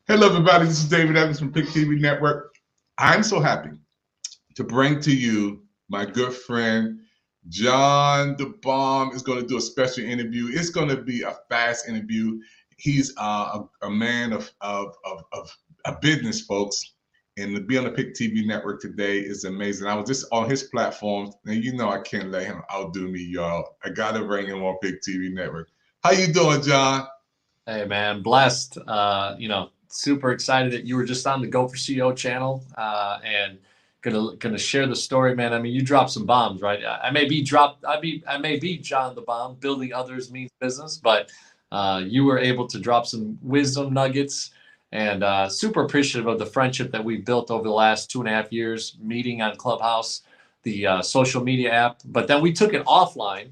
Hello, everybody. This is David Evans from Pick TV Network. I'm so happy to bring to you my good friend, John DeBomb is going to do a special interview. It's going to be a fast interview. He's a man of business, folks. And to be on the Pick TV Network today is amazing. I was just on his platforms, and you know I can't let him outdo me, y'all. I got to bring him on Pick TV Network. How you doing, John? Hey, man. Blessed. Super excited that you were just on the Go for CEO channel and gonna share the story, man. I mean, you dropped some bombs, right? I may be John the Bomb. Building others means business, but you were able to drop some wisdom nuggets, and super appreciative of the friendship that we've built over the last 2.5 years, meeting on Clubhouse, the social media app. But then we took it offline.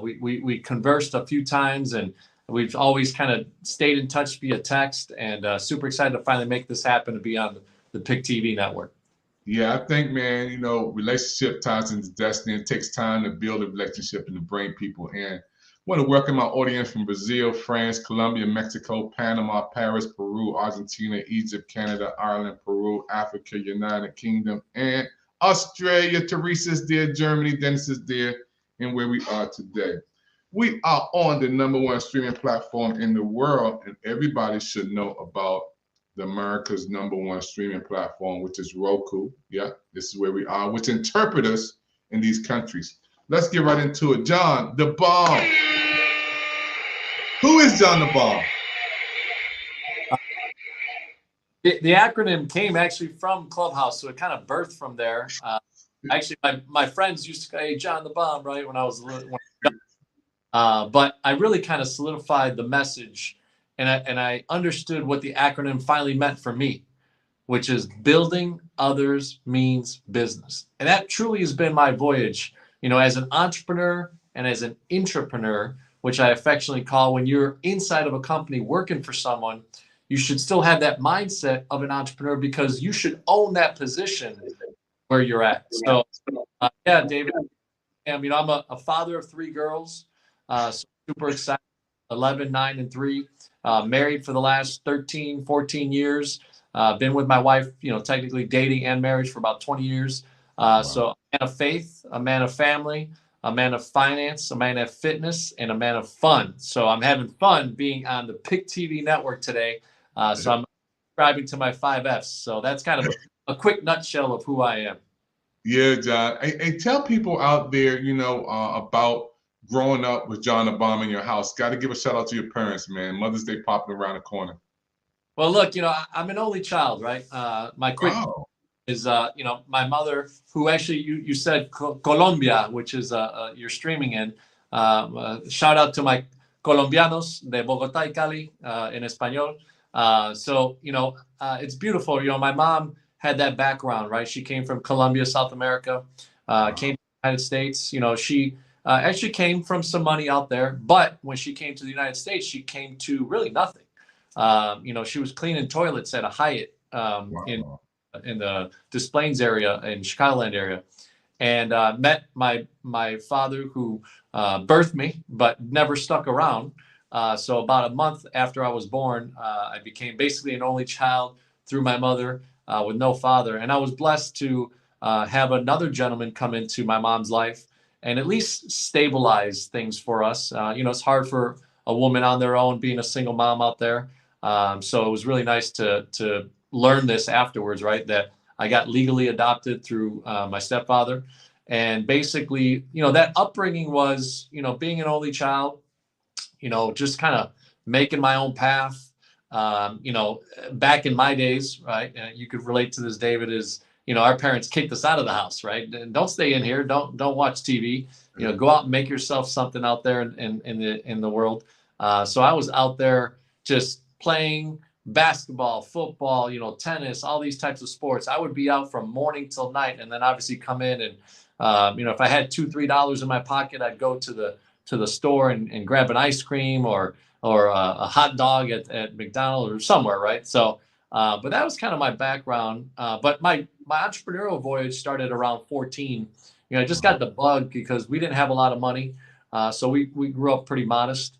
We conversed a few times, and we've always kind of stayed in touch via text, and super excited to finally make this happen to be on the Pick TV Network. Yeah, I think, man, you know, relationship ties into destiny. It takes time to build a relationship and to bring people in. I want to welcome my audience from Brazil, France, Colombia, Mexico, Panama, Paris, Peru, Argentina, Egypt, Canada, Ireland, Peru, Africa, United Kingdom, and Australia. Teresa's there, Germany, Dennis is there, and where we are today. We are on the #1 streaming platform in the world, and everybody should know about the America's #1 streaming platform, which is Roku. Yeah, this is where we are, which interpret us in these countries. Let's get right into it. John DeBomb. Who is John DeBomb? The acronym came actually from Clubhouse, so it kind of birthed from there. Actually, my friends used to say, "Hey, John the Bomb," right, when I was little. But I really kind of solidified the message, and I understood what the acronym finally meant for me, which is building others means business. And that truly has been my voyage, you know, as an entrepreneur and as an intrapreneur, which I affectionately call when you're inside of a company working for someone, you should still have that mindset of an entrepreneur because you should own that position where you're at. So, yeah, David, you know, I'm a father of 3 girls. So super excited, 11, 9, and 3, married for the last 13, 14 years, been with my wife, you know, technically dating and marriage for about 20 years. Wow. So a man of faith, a man of family, a man of finance, a man of fitness, and a man of fun. So I'm having fun being on the Pick TV Network today. So I'm subscribing to my 5 Fs. So that's kind of a quick nutshell of who I am. Yeah, John. Hey, tell people out there, you know, about growing up with John DeBomb in your house. Got to give a shout out to your parents, man. Mother's Day popping around the corner. Well, look, you know, I'm an only child, right? My quick is, you know, my mother, who actually you said Colombia, which is you're streaming in. Shout out to my Colombianos de Bogotá y Cali in Español. So, you know, it's beautiful. You know, my mom had that background, right? She came from Colombia, South America, came to the United States. You know, she actually came from some money out there, but when she came to the United States, she came to really nothing. You know, she was cleaning toilets at a Hyatt in the Des Plaines area in Chicagoland area, and met my father who birthed me, but never stuck around. So about a month after I was born, I became basically an only child through my mother with no father, and I was blessed to have another gentleman come into my mom's life and at least stabilize things for us. It's hard for a woman on their own being a single mom out there. So it was really nice to learn this afterwards, right? That I got legally adopted through my stepfather. And basically, that upbringing was, being an only child, just kind of making my own path. Back in my days, right? You could relate to this, David, is, our parents kicked us out of the house, right? And don't stay in here. Don't watch TV. Go out and make yourself something out there in the world. So I was out there just playing basketball, football, tennis, all these types of sports. I would be out from morning till night, and then obviously come in and, if I had $2-3 in my pocket, I'd go to the store and grab an ice cream or a hot dog at McDonald's or somewhere, right? So, but that was kind of my background. But my entrepreneurial voyage started around 14. I just got the bug because we didn't have a lot of money. So we grew up pretty modest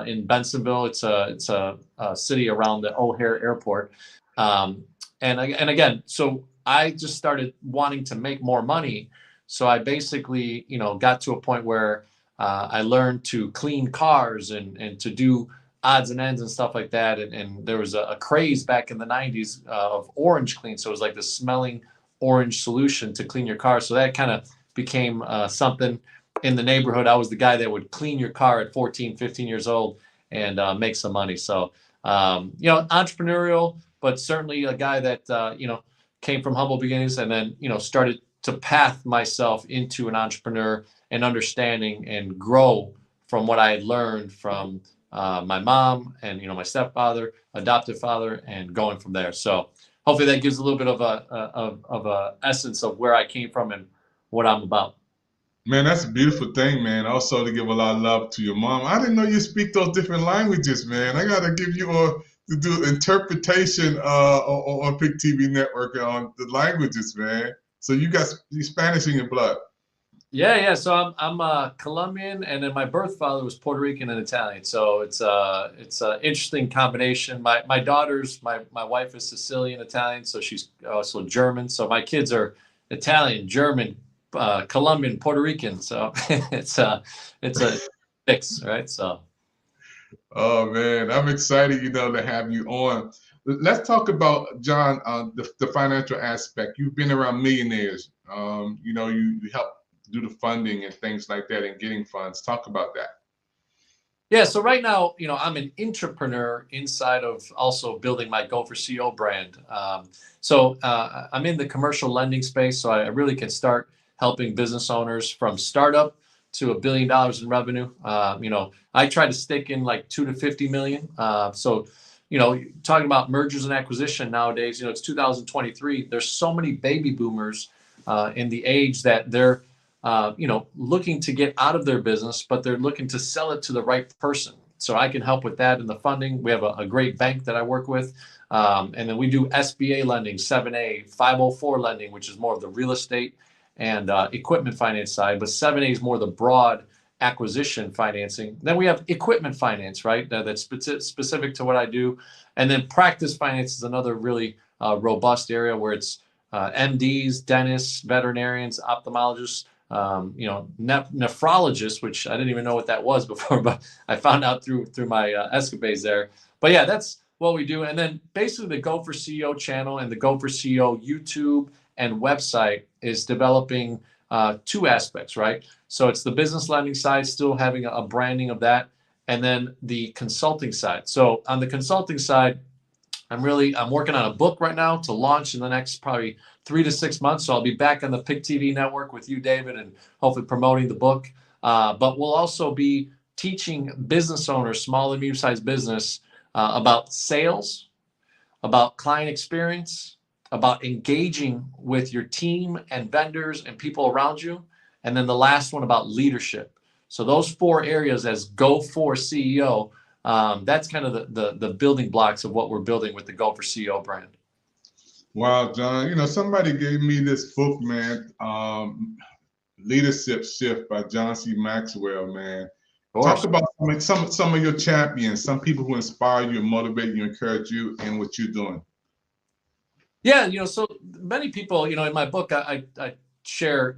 in Bensenville. It's a city around the O'Hare Airport. And again, so I just started wanting to make more money. So I basically, got to a point where I learned to clean cars and to do odds and ends and stuff like that. And there was a craze back in the 90s of orange clean. So it was like the smelling orange solution to clean your car. So that kind of became something in the neighborhood. I was the guy that would clean your car at 14, 15 years old and make some money. So, entrepreneurial, but certainly a guy that, came from humble beginnings and then, started to path myself into an entrepreneur and understanding and grow from what I had learned from my mom and, my stepfather, adoptive father, and going from there. So hopefully that gives a little bit of a essence of where I came from and what I'm about. Man, that's a beautiful thing, man. Also, to give a lot of love to your mom. I didn't know you speak those different languages, man. I got to give you to do interpretation on Pick TV Network on the languages, man. So you got Spanish in your blood. Yeah. So I'm Colombian, and then my birth father was Puerto Rican and Italian. So it's an interesting combination. My wife is Sicilian Italian, so she's also German. So my kids are Italian, German, Colombian, Puerto Rican. So it's a mix, right? So. Oh man, I'm excited, to have you on. Let's talk about, John, the financial aspect. You've been around millionaires. You help do the funding and things like that and getting funds. Talk about that. Yeah, so right now, I'm an entrepreneur inside of also building my Go for CEO brand. So I'm in the commercial lending space, so I really can start helping business owners from startup to $1 billion in revenue. I try to stick in like 2 to 50 million. So, talking about mergers and acquisition nowadays, it's 2023. There's so many baby boomers in the age that they're, looking to get out of their business, but they're looking to sell it to the right person. So I can help with that in the funding. We have a great bank that I work with. And then we do SBA lending, 7A, 504 lending, which is more of the real estate and equipment finance side, but 7A is more the broad acquisition financing. Then we have equipment finance, right? That's specific to what I do. And then practice finance is another really robust area where it's MDs, dentists, veterinarians, ophthalmologists, nephrologists, which I didn't even know what that was before, but I found out through my escapades there. But yeah, that's what we do. And then basically the Go for CEO channel and the Go for CEO YouTube and website is developing two aspects, right? So it's the business lending side, still having a branding of that, and then the consulting side. So on the consulting side, I'm working on a book right now to launch in the next probably 3 to 6 months. So I'll be back on the Pick TV network with you, David, and hopefully promoting the book. But we'll also be teaching business owners, small and medium-sized business, about sales, about client experience, about engaging with your team and vendors and people around you. And then the last one about leadership. So those 4 areas as Go for CEO, that's kind of the building blocks of what we're building with the Go for CEO brand. Wow, John, somebody gave me this book, man, Leadership Shift by John C. Maxwell, man. Talk about some of your champions, some people who inspire you, motivate you, encourage you in what you're doing. Yeah, so many people, in my book, I share,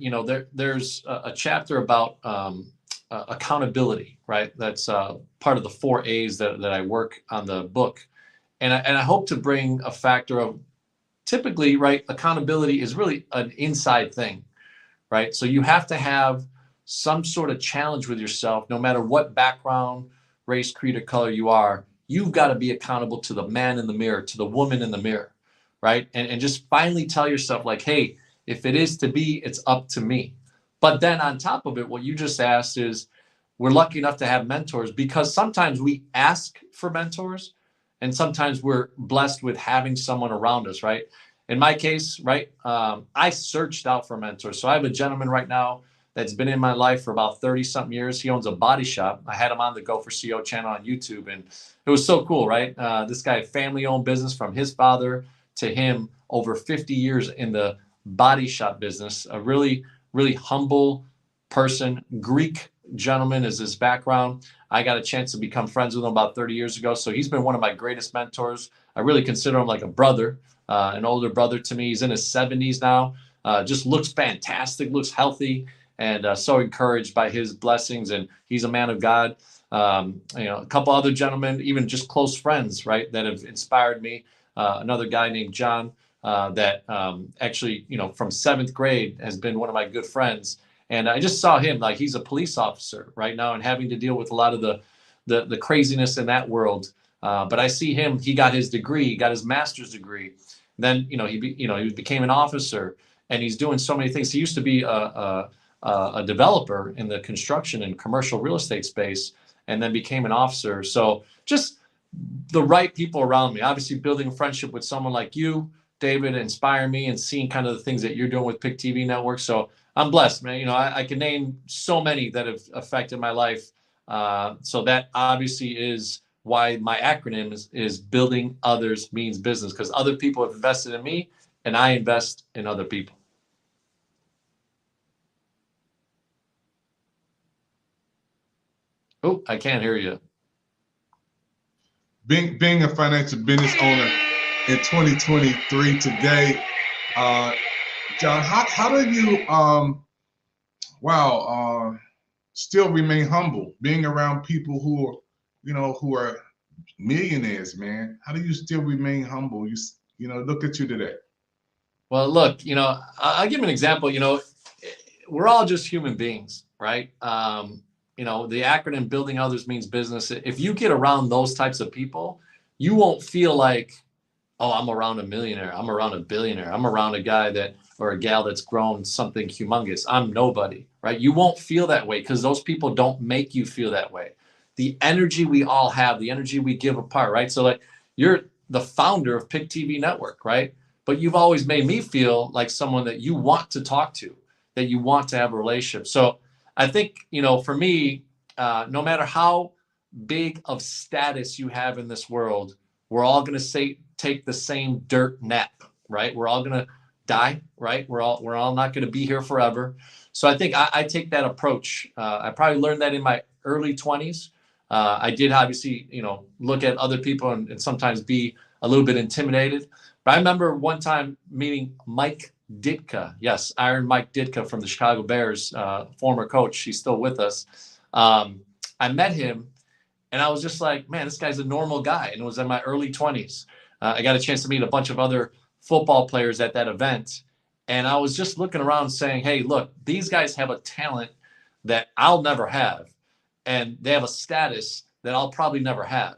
there's a chapter about accountability, right? That's part of the 4 A's that I work on the book. And I hope to bring a factor of typically, right, accountability is really an inside thing, right? So you have to have some sort of challenge with yourself, no matter what background, race, creed, or color you are. You've got to be accountable to the man in the mirror, to the woman in the mirror, right? And just finally tell yourself, like, hey, if it is to be, it's up to me. But then on top of it, what you just asked is, we're lucky enough to have mentors because sometimes we ask for mentors and sometimes we're blessed with having someone around us, right? In my case, right, I searched out for mentors. So I have a gentleman right now that's been in my life for about 30 something years. He owns a body shop. I had him on the Go for CEO channel on YouTube, and it was so cool, right? This guy, family owned business from his father to him, over 50 years in the body shop business. A really, really humble person. Greek gentleman is his background. I got a chance to become friends with him about 30 years ago. So he's been one of my greatest mentors. I really consider him like a brother, an older brother to me. He's in his 70s now. Just looks fantastic, looks healthy, and so encouraged by his blessings. And he's a man of God. A couple other gentlemen, even just close friends, right, that have inspired me. Another guy named John that actually, from 7th grade has been one of my good friends. And I just saw him, like, he's a police officer right now and having to deal with a lot of the craziness in that world. But I see him, he got his degree, he got his master's degree. Then, he became an officer, and he's doing so many things. He used to be a developer in the construction and commercial real estate space, and then became an officer. So just the right people around me, obviously building a friendship with someone like you, David, inspire me, and seeing kind of the things that you're doing with Pick TV Network. So I'm blessed, man. I can name so many that have affected my life. So that obviously is why my acronym is building others means business, because other people have invested in me and I invest in other people. Oh, I can't hear you. Being a financial business owner in 2023 today, John, how do you still remain humble, being around people who are millionaires, man? How do you still remain humble? Look at you today. Well, look, I'll give an example. We're all just human beings, right? The acronym building others means business. If you get around those types of people, you won't feel like, oh, I'm around a millionaire, I'm around a billionaire, I'm around a guy or a gal that's grown something humongous. I'm nobody, right? You won't feel that way because those people don't make you feel that way. The energy we all have, the energy we give apart, right? So, like, you're the founder of Pick TV Network, right? But you've always made me feel like someone that you want to talk to, that you want to have a relationship. So I think, for me, no matter how big of status you have in this world, we're all going to take the same dirt nap, right? We're all going to die, right? We're all not going to be here forever. So I think I take that approach. I probably learned that in my early 20s. I did obviously, look at other people and sometimes be a little bit intimidated. But I remember one time meeting Mike Ditka. Yes, Iron Mike Ditka from the Chicago Bears, former coach. He's still with us. I met him, and I was just like, man, this guy's a normal guy. And it was in my early 20s. I got a chance to meet a bunch of other football players at that event. And I was just looking around saying, hey, look, these guys have a talent that I'll never have. And they have a status that I'll probably never have.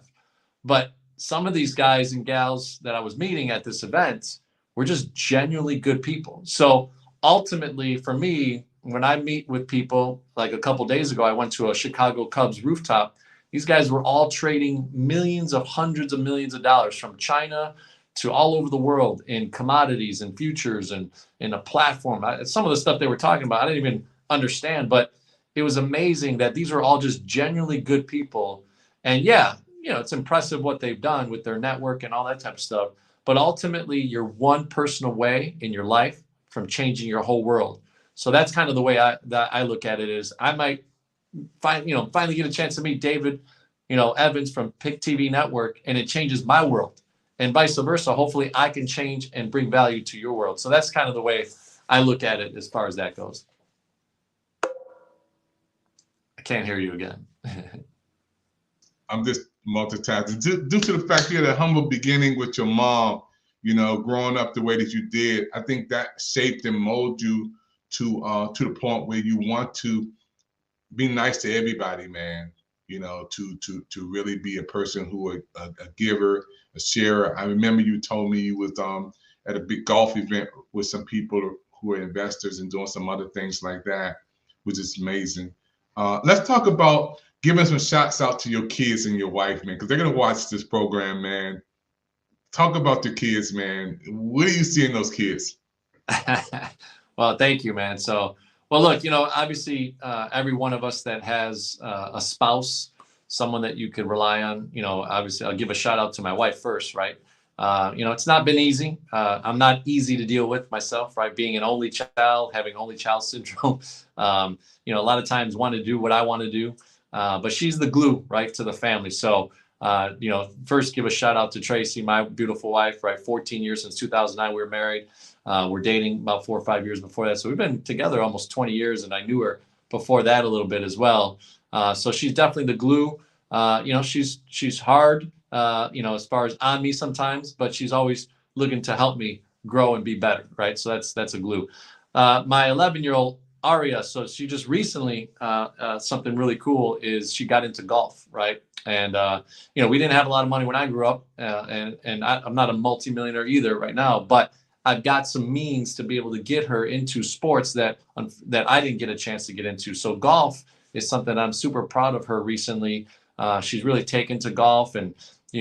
But some of these guys and gals that I was meeting at this event were just genuinely good people. So ultimately, for me, when I meet with people, like a couple days ago, I went to a Chicago Cubs rooftop. These guys were all trading millions of hundreds of millions of dollars from China to all over the world in commodities and futures and in a platform. Some of the stuff they were talking about, I didn't even understand, but it was amazing that these were all just genuinely good people. And yeah, it's impressive what they've done with their network and all that type of stuff. But ultimately, you're one person away in your life from changing your whole world. So that's kind of the way I look at it. Is I might finally get a chance to meet David, Evans from Pick TV Network, and it changes my world. and vice versa. Hopefully I can change and bring value to your world. So that's kind of the way I look at it as far as that goes. I can't hear you again. I'm just multitasking. Due to the fact you had a humble beginning with your mom, growing up the way that you did, I think that shaped and molded you to the point where you want to be nice to everybody, man. To really be a person who a giver, a sharer. I remember you told me you was at a big golf event with some people who are investors and doing some other things like that, which is amazing. Let's talk about giving some shots out to your kids and your wife, man, because they're gonna watch this program, man. Talk about the kids, man. What do you see in those kids? Well, thank you, man. So, well, look, obviously, every one of us that has a spouse, someone that you could rely on, obviously, I'll give a shout out to my wife first, right? It's not been easy. I'm not easy to deal with myself, right? Being an only child, having only child syndrome, a lot of times want to do what I want to do, but she's the glue, right, to the family. So, first give a shout out to Tracy, my beautiful wife, right? 14 years since 2009, we were married. We're dating about 4 or 5 years before that. So we've been together almost 20 years, and I knew her before that a little bit as well. So she's definitely the glue. She's hard, as far as on me sometimes, but she's always looking to help me grow and be better, right? So that's a glue. My 11-year-old Aria, so she just recently, something really cool is she got into golf, right? And, we didn't have a lot of money when I grew up, and I'm not a multimillionaire either right now, but I've got some means to be able to get her into sports that I didn't get a chance to get into. So golf is something I'm super proud of her recently. She's really taken to golf, and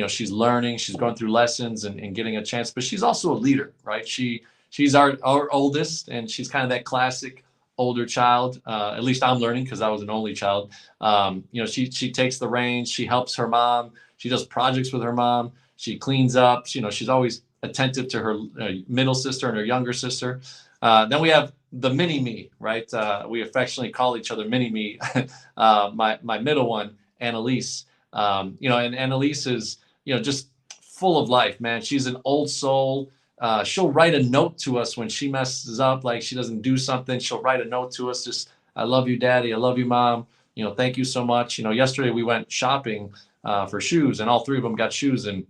she's learning, she's going through lessons and getting a chance, but she's also a leader, right? She's our oldest, and she's kind of that classic older child. At least I'm learning because I was an only child. She takes the reins, she helps her mom, she does projects with her mom, she cleans up, she's always attentive to her middle sister and her younger sister. Then we have the mini me, right? We affectionately call each other mini me. My middle one, Annalise. And Annalise is, just full of life, man. She's an old soul. She'll write a note to us when she messes up, like she doesn't do something. She'll write a note to us, just, I love you, Daddy. I love you, Mom. Thank you so much. Yesterday we went shopping for shoes, and all three of them got shoes. And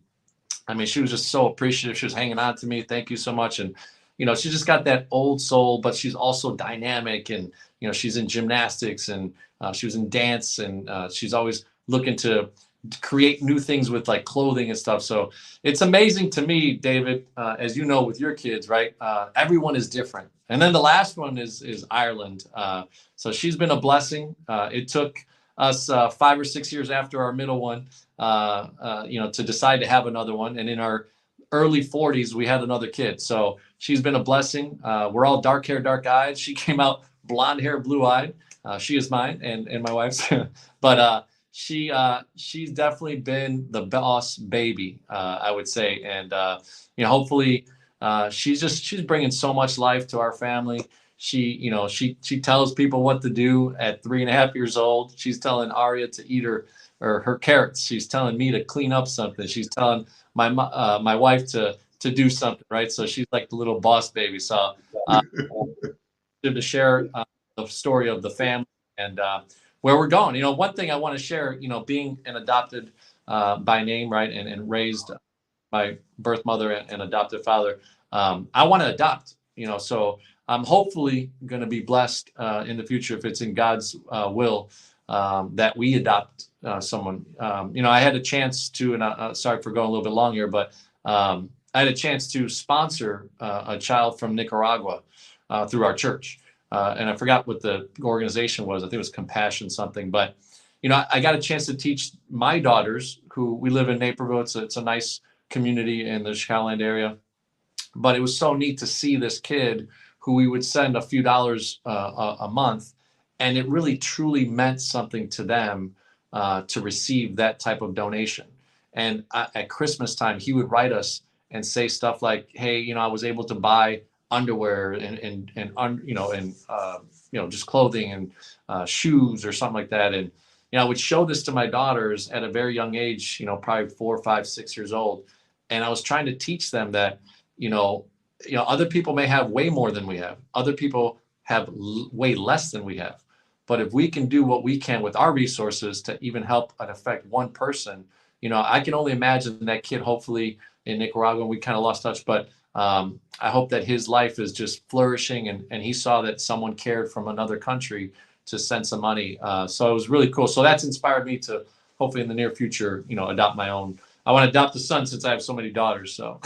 I mean, she was just so appreciative. She was hanging on to me. Thank you so much. And, she just got that old soul, but she's also dynamic. And, she's in gymnastics, and she was in dance, and she's always looking to create new things with like clothing and stuff. So it's amazing to me, David, as you know, with your kids, right? Everyone is different. And then the last one is Ireland. So she's been a blessing. It took us 5 or 6 years after our middle one, to decide to have another one. And in our early 40s, we had another kid. So she's been a blessing. We're all dark hair, dark eyed. She came out blonde hair, blue eyed. She is mine and my wife's. But she's definitely been the boss baby, I would say. And, hopefully she's bringing so much life to our family. She tells people what to do at 3.5 years old. She's telling Aria to eat her carrots. She's telling me to clean up something. She's telling my wife to do something, right? So she's like the little boss baby. So to share the story of the family and where we're going. One thing I want to share, being an adopted by name, right, and raised by birth mother and adoptive father, I want to adopt. So I'm hopefully going to be blessed in the future, if it's in God's will, that we adopt someone. I had a chance to, and sorry for going a little bit long here, but I had a chance to sponsor a child from Nicaragua through our church. And I forgot what the organization was. I think it was Compassion something. But, I got a chance to teach my daughters, who we live in Naperville. It's a nice community in the Chicagoland area. But it was so neat to see this kid who we would send a few dollars a month. And it really, truly meant something to them to receive that type of donation. And at Christmas time, he would write us and say stuff like, hey, I was able to buy underwear and just clothing and shoes or something like that. And, I would show this to my daughters at a very young age, probably 4, 5, 6 years old. And I was trying to teach them that, other people may have way more than we have. Other people have way less than we have. But if we can do what we can with our resources to even help and affect one person, I can only imagine that kid, hopefully in Nicaragua, we kind of lost touch, but I hope that his life is just flourishing, and he saw that someone cared from another country to send some money. So it was really cool. So that's inspired me to hopefully in the near future, adopt my own. I want to adopt a son since I have so many daughters. So.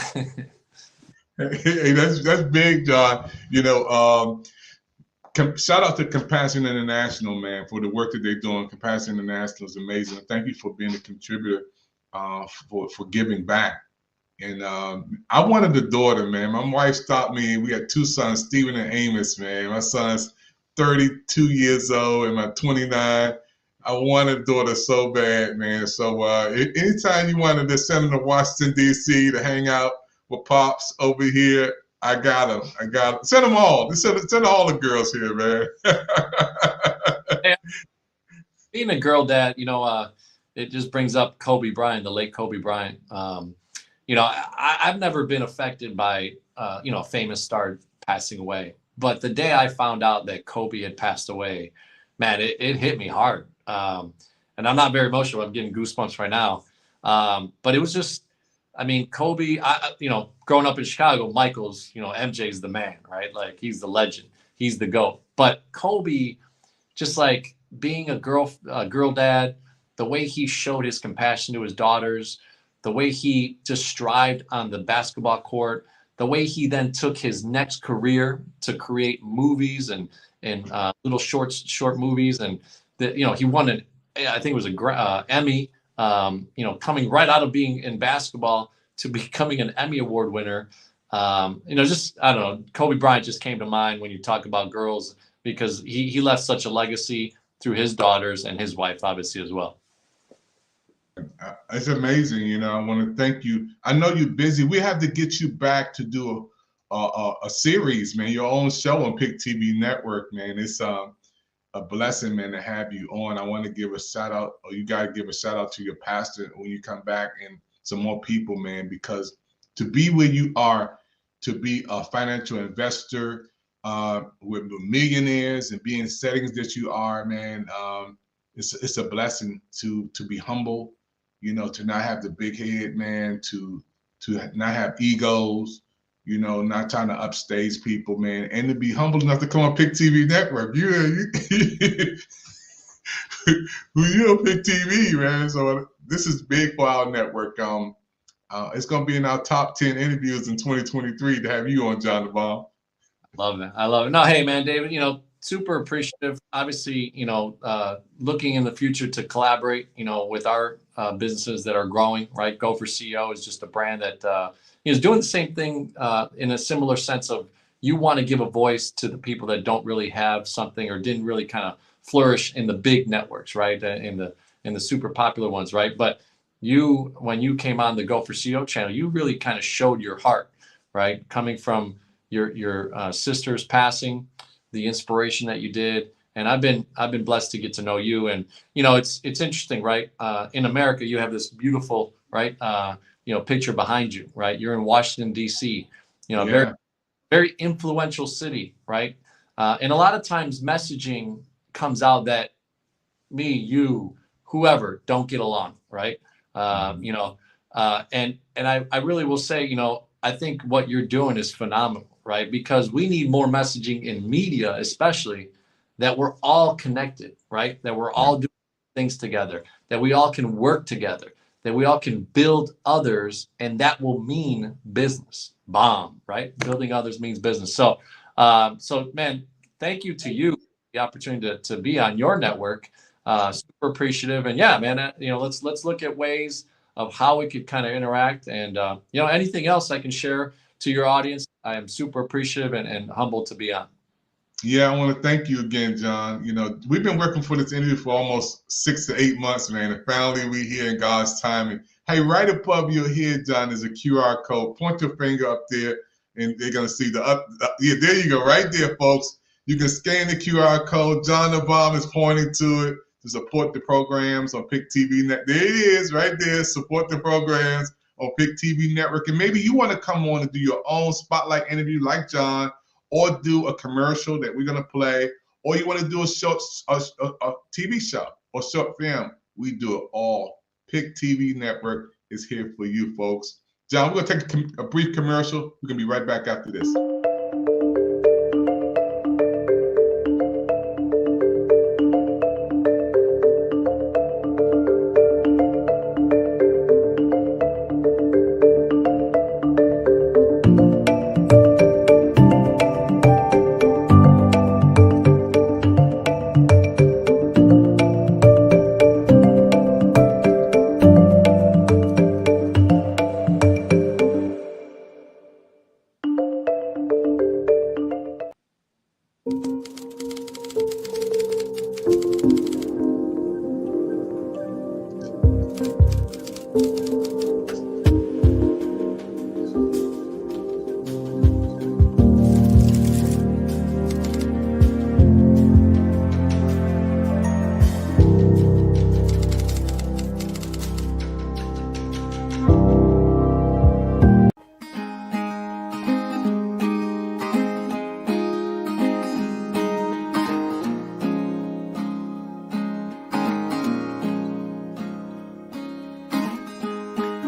Hey, that's big, John. Shout out to Compassion International, man, for the work that they're doing. Compassion International is amazing. Thank you for being a contributor, for giving back. And I wanted a daughter, man. My wife stopped me. We had two sons, Stephen and Amos, man. My son's 32 years old and my 29. I wanted a daughter so bad, man. So anytime you wanted to send them to Washington, D.C. to hang out with Pops over here, I got them. Send them all. Send all the girls here, man. Hey, being a girl dad, it just brings up Kobe Bryant, the late Kobe Bryant. I've never been affected by, a famous star passing away. But the day I found out that Kobe had passed away, man, it hit me hard. And I'm not very emotional. I'm getting goosebumps right now. But it was just, Kobe, growing up in Chicago, Michael's, MJ's the man, right? Like, he's the legend. He's the GOAT. But Kobe, just like being a girl dad, the way he showed his compassion to his daughters, the way he just strived on the basketball court, the way he then took his next career to create movies and little short movies. And he won I think it was a Emmy, coming right out of being in basketball to becoming an Emmy Award winner. I don't know, Kobe Bryant just came to mind when you talk about girls, because he left such a legacy through his daughters and his wife, obviously, as well. It's amazing. I want to thank you. I know you're busy. We have to get you back to do a series, man, your own show on Pick TV Network, man. It's a blessing, man, to have you on. I want to give a shout out, or you got to give a shout out to your pastor when you come back, and some more people, man, because to be where you are, to be a financial investor with millionaires and be in settings that you are, man, it's a blessing to be humble, to not have the big head, man, to not have egos, not trying to upstage people, man, and to be humble enough to come on Pick TV Network. You're on Pick TV, man. So this is big for our network. It's going to be in our top 10 interviews in 2023 to have you on, John the Bomb. I love it. No, hey, man, David, super appreciative. Obviously, looking in the future to collaborate, with our businesses that are growing, right? Go for CEO is just a brand that is doing the same thing in a similar sense of, you want to give a voice to the people that don't really have something or didn't really kind of flourish in the big networks, right? In the super popular ones, right? But when you came on the Go for CEO channel, you really kind of showed your heart, right? Coming from your sister's passing, the inspiration that you did. And I've been blessed to get to know you. And, it's interesting, right? In America, you have this beautiful, right? Picture behind you, right? You're in Washington, D.C., very, very influential city, right? And a lot of times messaging comes out that me, you, whoever don't get along, right? And I really will say, I think what you're doing is phenomenal, right? Because we need more messaging in media, especially, that we're all connected, right? That we're all doing things together, that we all can work together, that we all can build others, and that will mean business. Bomb, right? Building others means business. So man, thank you to you, the opportunity to be on your network. Super appreciative. And yeah, man, let's look at ways of how we could kind of interact, and anything else I can share to your audience. I am super appreciative and humbled to be on. Yeah, I want to thank you again, John. We've been working for this interview for almost 6 to 8 months, man. And finally, we're here in God's timing. Hey, right above your head, John, is a QR code. Point your finger up there, and they're going to see yeah, there you go, right there, folks. You can scan the QR code. John the Bomb is pointing to it to support the programs on Pick TV Net. There it is, right there. Support the programs on Pick TV Network. And maybe you want to come on and do your own spotlight interview like John, or do a commercial that we're going to play, or you want to do a TV show or short film. We do it all. Pick TV Network is here for you, folks. John, we're going to take a brief commercial. We're going to be right back after this.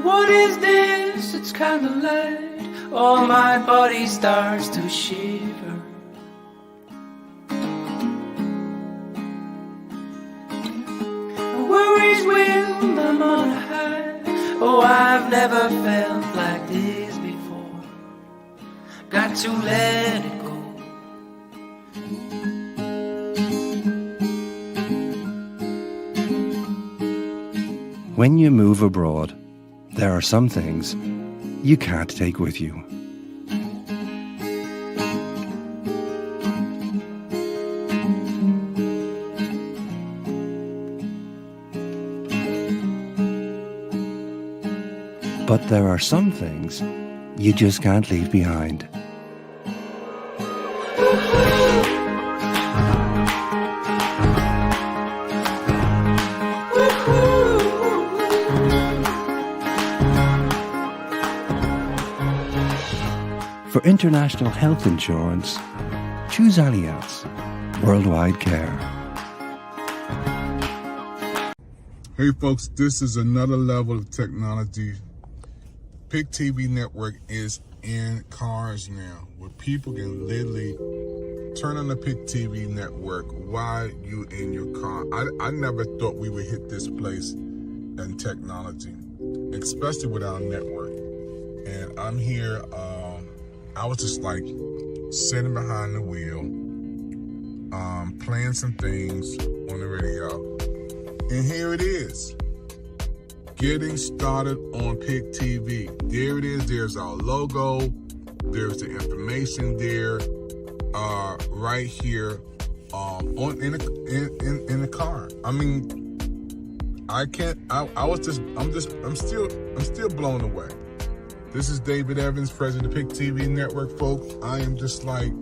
What is this? It's kind of light. All my body starts to shiver. Worries when I'm on a high. Oh, I've never felt like this before. Got to let it go. When you move abroad, there are some things you can't take with you. But there are some things you just can't leave behind. For international health insurance, choose Allianz Worldwide Care. Hey folks, this is another level of technology. Pick TV Network is in cars now, where people can literally turn on the Pick TV Network while you in your car. I never thought we would hit this place in technology, especially with our network. And I'm here, I was just like sitting behind the wheel, playing some things on the radio. And here it is, getting started on Pick TV. There it is, there's our logo, there's the information there, right here, in the car. I mean, I'm still blown away. This is David Evans, president of Pick TV Network, folks. I am just like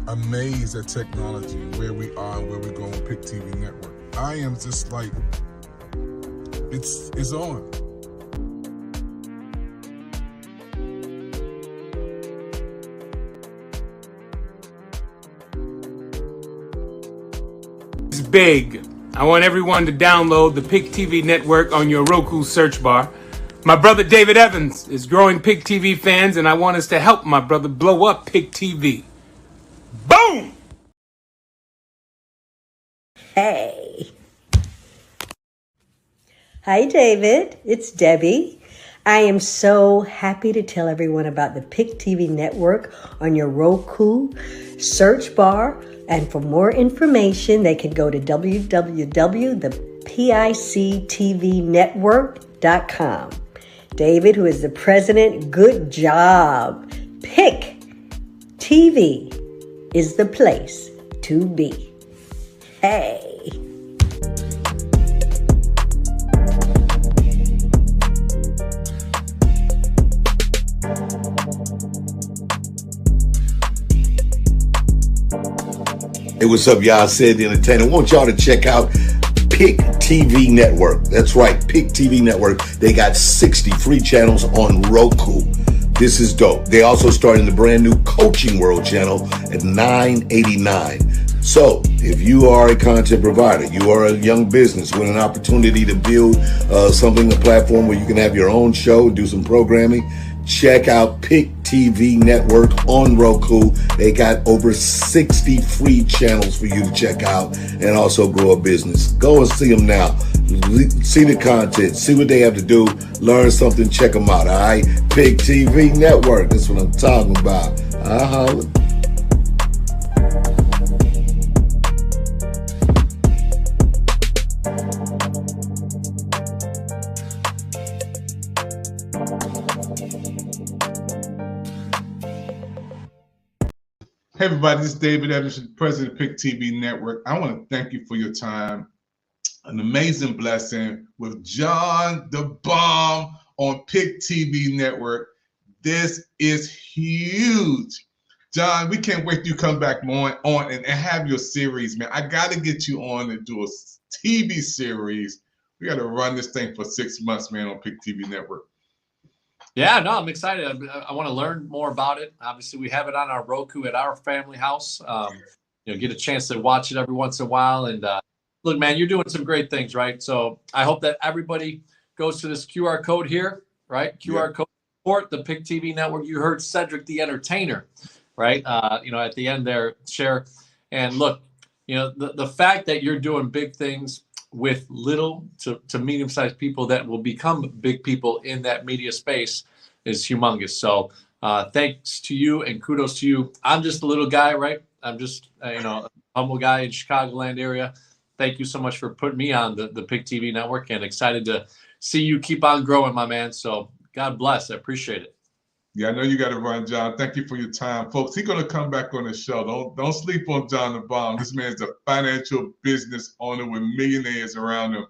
amazed at technology, where we are and where we're going with Pick TV Network. I am just like, it's on. It's big. I want everyone to download the Pick TV Network on your Roku search bar. My brother David Evans is growing Pick TV fans, and I want us to help my brother blow up Pick TV. Boom! Hey. Hi, David. It's Debbie. I am so happy to tell everyone about the Pick TV Network on your Roku search bar. And for more information, they can go to www.thepictvnetwork.com. David, who is the president, good job. Pick TV is the place to be. Hey. Hey, what's up, y'all? Sid the Entertainer. I want y'all to check out Pick Pick TV Network. That's right, Pick TV Network. They got 60 free channels on Roku. This is dope. They also started the brand new Coaching World channel at $9.89. So if you are a content provider, you are a young business with an opportunity to build a platform where you can have your own show, do some programming, check out Pick TV Network on Roku. They got over 60 free channels for you to check out and also grow a business. Go and see them now. See the content, see what they have to do, learn something, check them out, all right? Pick TV Network, that's what I'm talking about. Holla. Hey everybody, this is David Evans, President of Pick TV Network. I want to thank you for your time. An amazing blessing with John the Bomb on Pick TV Network. This is huge. John, we can't wait till you come back on and have your series, man. I got to get you on and do a TV series. We got to run this thing for 6 months, man, on Pick TV Network. Yeah, no, I'm excited. I want to learn more about it. Obviously, we have it on our Roku at our family house. Get a chance to watch it every once in a while. And look, man, you're doing some great things, right? So I hope that everybody goes to this QR code here, right? QR code support the Pick TV Network. You heard Cedric the Entertainer, right? At the end there, share. And look, the fact that you're doing big things with little to medium-sized people that will become big people in that media space is humongous. So thanks to you and kudos to you. I'm just a little guy, right? I'm just, a humble guy in Chicagoland area. Thank you so much for putting me on the Pick TV Network, and excited to see you keep on growing, my man. So God bless. I appreciate it. Yeah, I know you got to run, John. Thank you for your time. Folks, he's going to come back on the show. Don't sleep on John the Bomb. This man's a financial business owner with millionaires around him.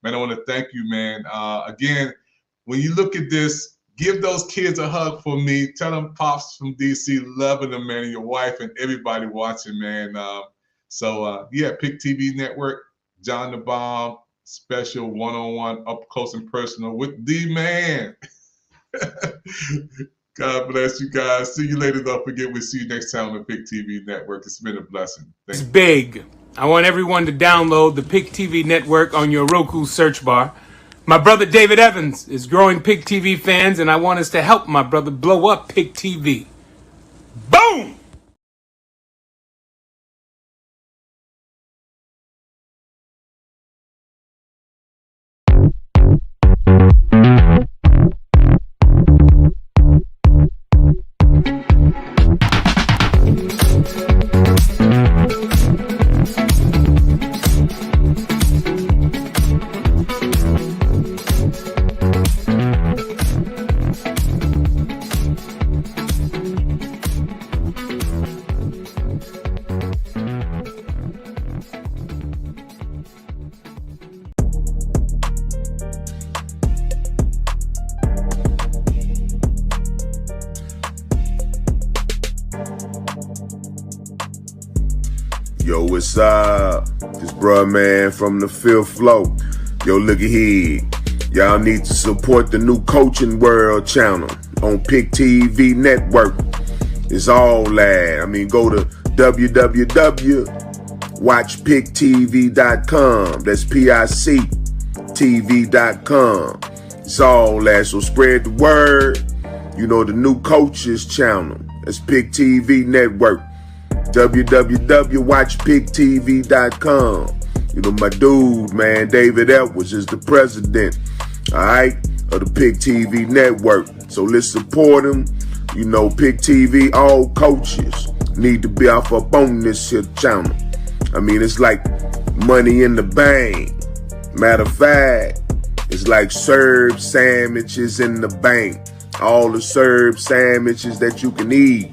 Man, I want to thank you, man. Again, when you look at this, give those kids a hug for me. Tell them Pops from DC loving them, man, and your wife and everybody watching, man. Pick TV Network, John the Bomb, special one-on-one, up close and personal with the man. God bless you guys. See you later. Don't forget, we'll see you next time on the Pick TV Network. It's been a blessing. It's big. I want everyone to download the Pick TV Network on your Roku search bar. My brother David Evans is growing Pick TV fans, and I want us to help my brother blow up Pick TV. Boom! Yo, what's up? This bruh man from the fifth floor. Yo, look at here. Y'all need to support the new Coaching World channel on Pick TV Network. It's all that. Go to www.watchpicktv.com. That's PICTV.com. It's all that. So spread the word. The new Coaches channel. That's Pick TV Network. www.watchpicktv.com. My dude, man, David Edwards is the president, all right, of the Pick TV Network. So let's support him. Pick TV, all coaches need to be off up on this here channel. It's like money in the bank. Matter of fact, it's like Serb sandwiches in the bank. All the Serb sandwiches that you can eat.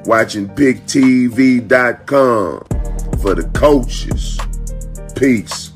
Watching PickTV.com for the coaches. Peace.